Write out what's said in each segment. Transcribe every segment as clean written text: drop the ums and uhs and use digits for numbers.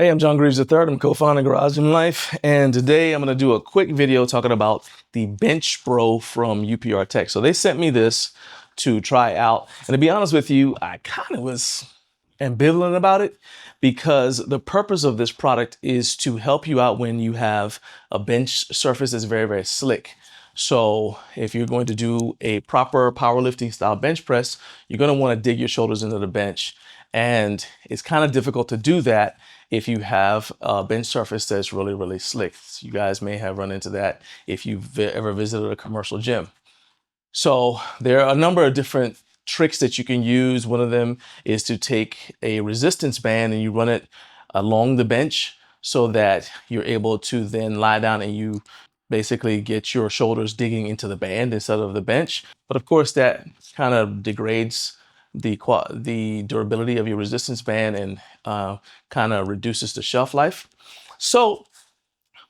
Hey, I'm John Greaves III. I'm co-founder of Garage Gym Life, and today I'm going to do a quick video talking about the Bench Bro from UPR Tech. So they sent me this to try out, and to be honest with you, I kind of was ambivalent about it because the purpose of this product is to help you out when you have a bench surface that's very, very slick. So if you're going to do a proper powerlifting style bench press, you're going to want to dig your shoulders into the bench. And it's kind of difficult to do that if you have a bench surface that's really, really slick. So you guys may have run into that if you've ever visited a commercial gym. So there are a number of different tricks that you can use. One of them is to take a resistance band and you run it along the bench so that you're able to then lie down and you basically get your shoulders digging into the band instead of the bench. But of course that kind of degrades the durability of your resistance band and kind of reduces the shelf life. So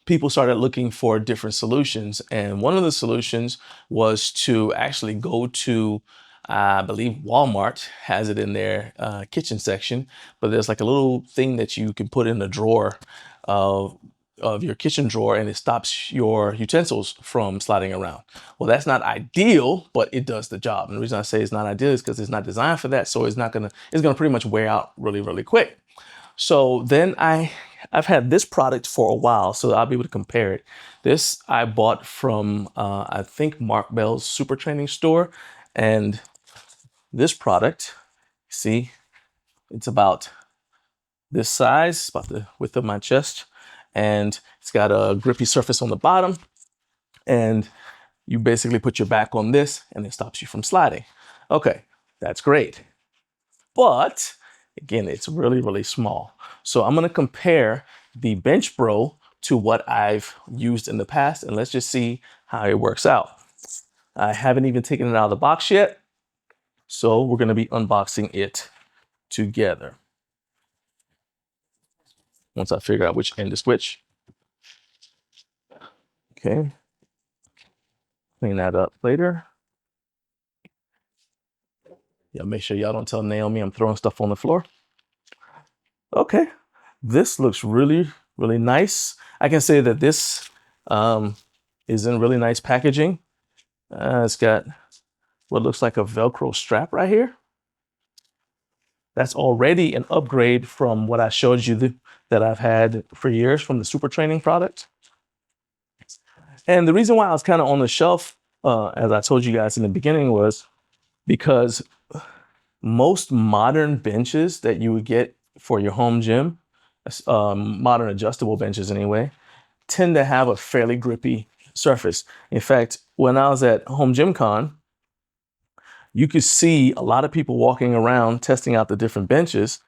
people started looking for different solutions. And one of the solutions was to actually go to, I believe Walmart has it in their kitchen section, but there's like a little thing that you can put in the drawer of your kitchen drawer and it stops your utensils from sliding around. Well, that's not ideal, but it does the job. And the reason I say it's not ideal is because it's not designed for that. So it's gonna pretty much wear out really, really quick. So then I've had this product for a while, so I'll be able to compare it. This I bought from, I think Mark Bell's Super Training store. And this product, see, it's about this size, about the width of my chest. And it's got a grippy surface on the bottom. And you basically put your back on this and it stops you from sliding. Okay, that's great. But again, it's really, really small. So I'm gonna compare the Bench Bro to what I've used in the past, and let's just see how it works out. I haven't even taken it out of the box yet, so we're gonna be unboxing it together. Once I figure out which end is which. Okay, clean that up later. Yeah, make sure y'all don't tell Naomi I'm throwing stuff on the floor. Okay, this looks really, really nice. I can say that this is in really nice packaging. It's got what looks like a Velcro strap right here. That's already an upgrade from what I showed you that I've had for years from the Super Training product. And the reason why I was kind of on the shelf, as I told you guys in the beginning, was because most modern benches that you would get for your home gym, modern adjustable benches anyway, tend to have a fairly grippy surface. In fact, when I was at Home Gym Con, you could see a lot of people walking around testing out the different benches.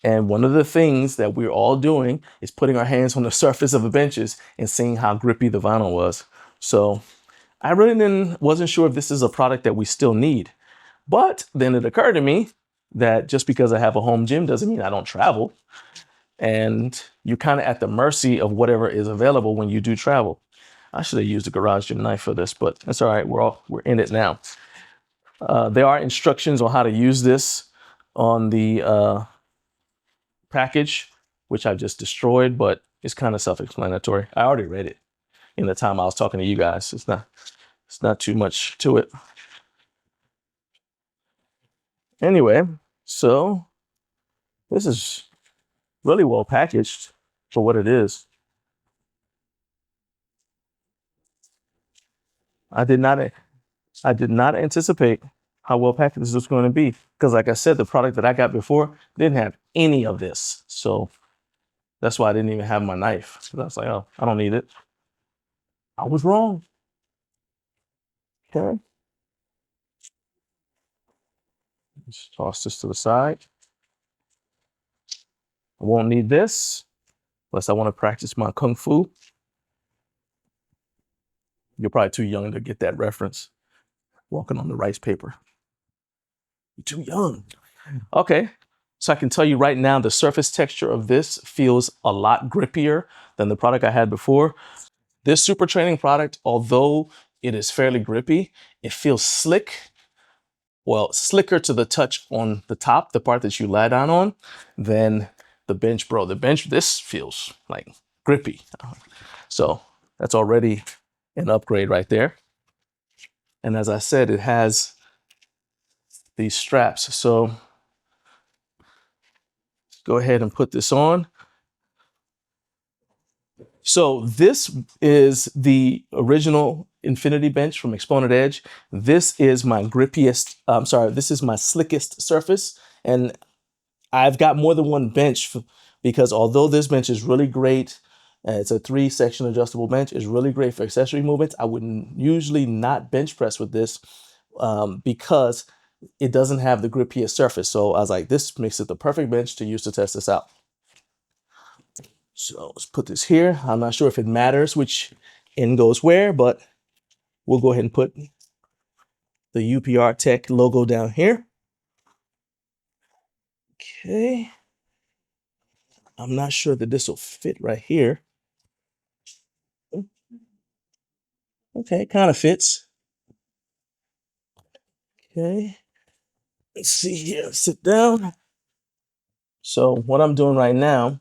And one of the things that we're all doing is putting our hands on the surface of the benches and seeing how grippy the vinyl was. So I really wasn't sure if this is a product that we still need. But then it occurred to me that just because I have a home gym doesn't mean I don't travel. And you're kind of at the mercy of whatever is available when you do travel. I should have used a garage gym knife for this, but that's all right. We're in it now. There are instructions on how to use this on the package, which I just destroyed, but it's kind of self-explanatory. I already read it in the time I was talking to you guys. It's not too much to it. Anyway, so this is really well packaged for what it is. I did not anticipate how well packaged this was going to be because, like I said, the product that I got before didn't have any of this. So that's why I didn't even have my knife. I was like, oh, I don't need it. I was wrong. Okay. Just toss this to the side. I won't need this unless I want to practice my Kung Fu. You're probably too young to get that reference. Walking on the rice paper. You're too young. Okay. So I can tell you right now, the surface texture of this feels a lot grippier than the product I had before. This Super Training product, although it is fairly grippy, it feels slick. Well, slicker to the touch on the top, the part that you lie down on, than the bench, bro. The bench, this feels like grippy. So that's already an upgrade right there. And as I said, it has these straps. So go ahead and put this on. So this is the original Infinity bench from Exponent Edge. This is my grippiest, this is my slickest surface. And I've got more than one bench because although this bench is really great, it's a 3-section adjustable bench, is really great for accessory movements. I would usually not bench press with this because it doesn't have the grippiest surface. So I was like, this makes it the perfect bench to use to test this out. So let's put this here. I'm not sure if it matters which end goes where, but we'll go ahead and put the UPR Tech logo down here. Okay. I'm not sure that this will fit right here. Okay, kind of fits. Okay. Let's see here. Sit down. So what I'm doing right now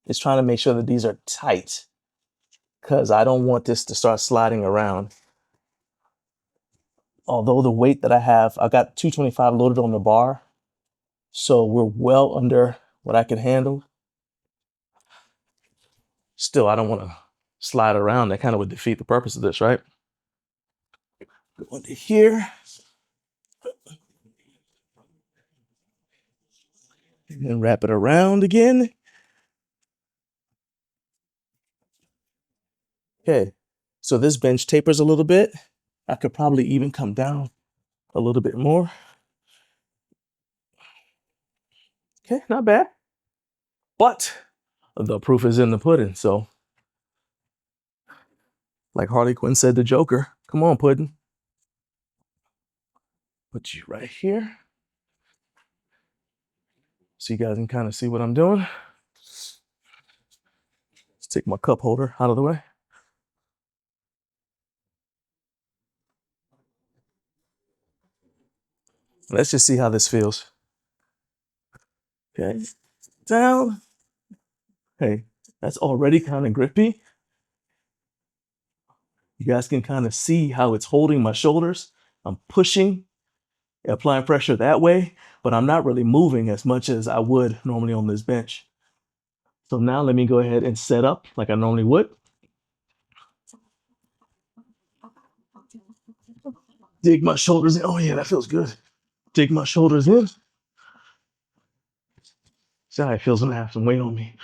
is trying to make sure that these are tight because I don't want this to start sliding around. Although the weight that I have, I got 225 loaded on the bar, so we're well under what I can handle. Still, I don't want to slide around. That kind of would defeat the purpose of this, right? Go under here. And wrap it around again. Okay, so this bench tapers a little bit. I could probably even come down a little bit more. Okay, not bad. But the proof is in the pudding, so like Harley Quinn said to Joker, come on, pudding. Put you right here. So you guys can kind of see what I'm doing. Let's take my cup holder out of the way. Let's just see how this feels. Okay, down. Hey, that's already kind of grippy. You guys can kind of see how it's holding my shoulders. I'm pushing, applying pressure that way, but I'm not really moving as much as I would normally on this bench. So now let me go ahead and set up like I normally would. Dig my shoulders in. Oh yeah, that feels good. Dig my shoulders in. See how it feels when I have some weight on me.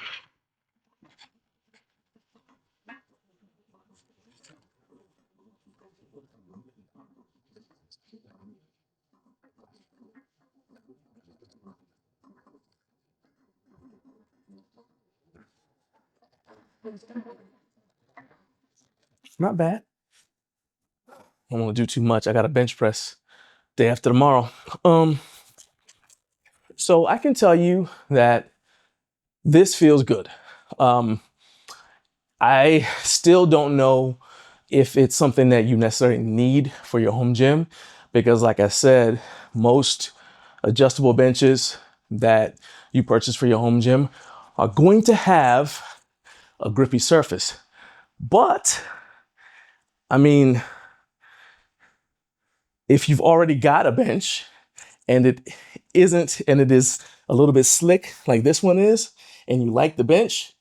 Not bad. I don't want to do too much. I got a bench press day after tomorrow. So I can tell you that this feels good. I still don't know if it's something that you necessarily need for your home gym, because like I said, most adjustable benches that you purchase for your home gym are going to have a grippy surface. But I mean, if you've already got a bench and it isn't, and it is a little bit slick like this one is, and you like the bench,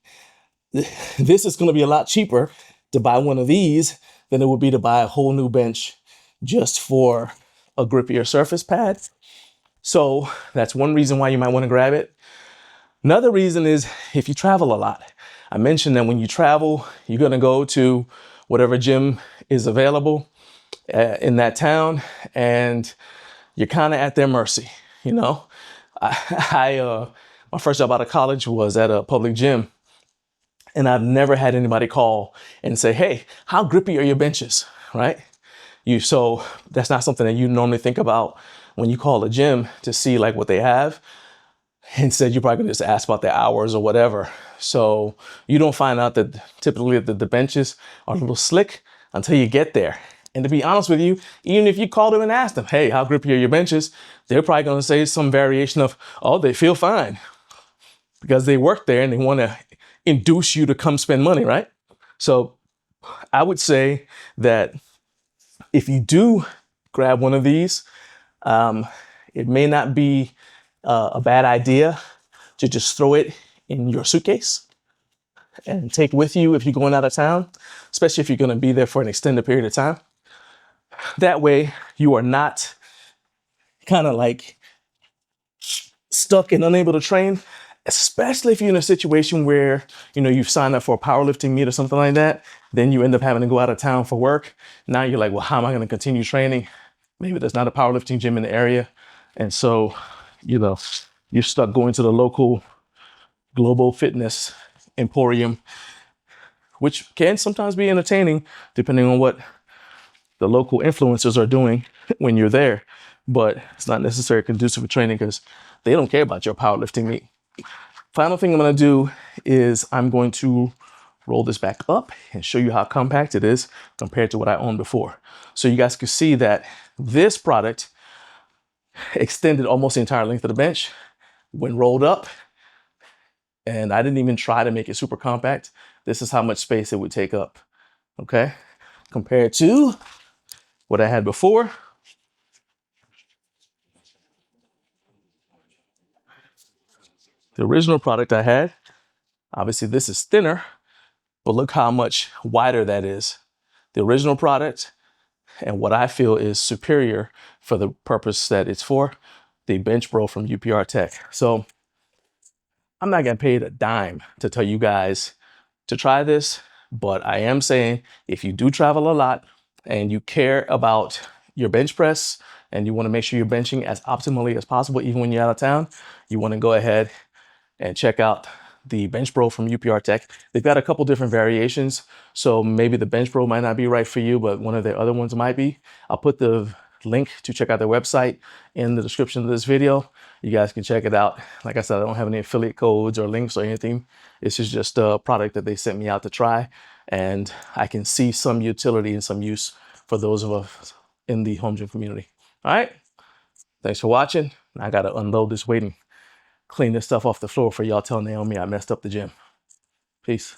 this is going to be a lot cheaper to buy one of these than it would be to buy a whole new bench just for a grippier surface pad. So that's one reason why you might want to grab it. Another reason is if you travel a lot. I mentioned that when you travel, you're going to go to whatever gym is available in that town, and you're kind of at their mercy. You know, my first job out of college was at a public gym, and I've never had anybody call and say, hey, how grippy are your benches, right? So that's not something that you normally think about when you call a gym to see like what they have. Instead, you're probably gonna just ask about their hours or whatever. So you don't find out that typically the benches are a little slick until you get there. And to be honest with you, even if you called them and asked them, hey, how grippy are your benches? They're probably gonna say some variation of, oh, they feel fine. because they work there and they want to induce you to come spend money, right? So I would say that if you do grab one of these, it may not be a bad idea to just throw it in your suitcase and take with you if you're going out of town, especially if you're going to be there for an extended period of time. That way you are not kind of like stuck and unable to train, especially if you're in a situation where, you know, you've signed up for a powerlifting meet or something like that. Then you end up having to go out of town for work. Now you're like, well, how am I going to continue training? Maybe there's not a powerlifting gym in the area. And so, you know, you're stuck going to the local global fitness emporium, which can sometimes be entertaining depending on what the local influencers are doing when you're there. But it's not necessarily conducive for training because they don't care about your powerlifting meet. Final thing I'm going to do is I'm going to roll this back up and show you how compact it is compared to what I owned before. So you guys can see that this product extended almost the entire length of the bench when rolled up. And I didn't even try to make it super compact. This is how much space it would take up, okay? Compared to what I had before. The original product I had, obviously this is thinner, but look how much wider that is. The original product and what I feel is superior for the purpose that it's for, the Bench Pro from UPR Tech. So I'm not getting paid a dime to tell you guys to try this, but I am saying if you do travel a lot and you care about your bench press and you want to make sure you're benching as optimally as possible, even when you're out of town, you want to go ahead and check out the Bench Pro from UPR Tech. They've got a couple different variations, so maybe the Bench Pro might not be right for you, but one of the other ones might be. I'll put the link to check out their website in the description of this video. You guys can check it out. Like I said, I don't have any affiliate codes or links or anything. This is just a product that they sent me out to try, and I can see some utility and some use for those of us in the home gym community. All right, thanks for watching. I gotta unload this weight and clean this stuff off the floor for y'all telling Naomi I messed up the gym. Peace.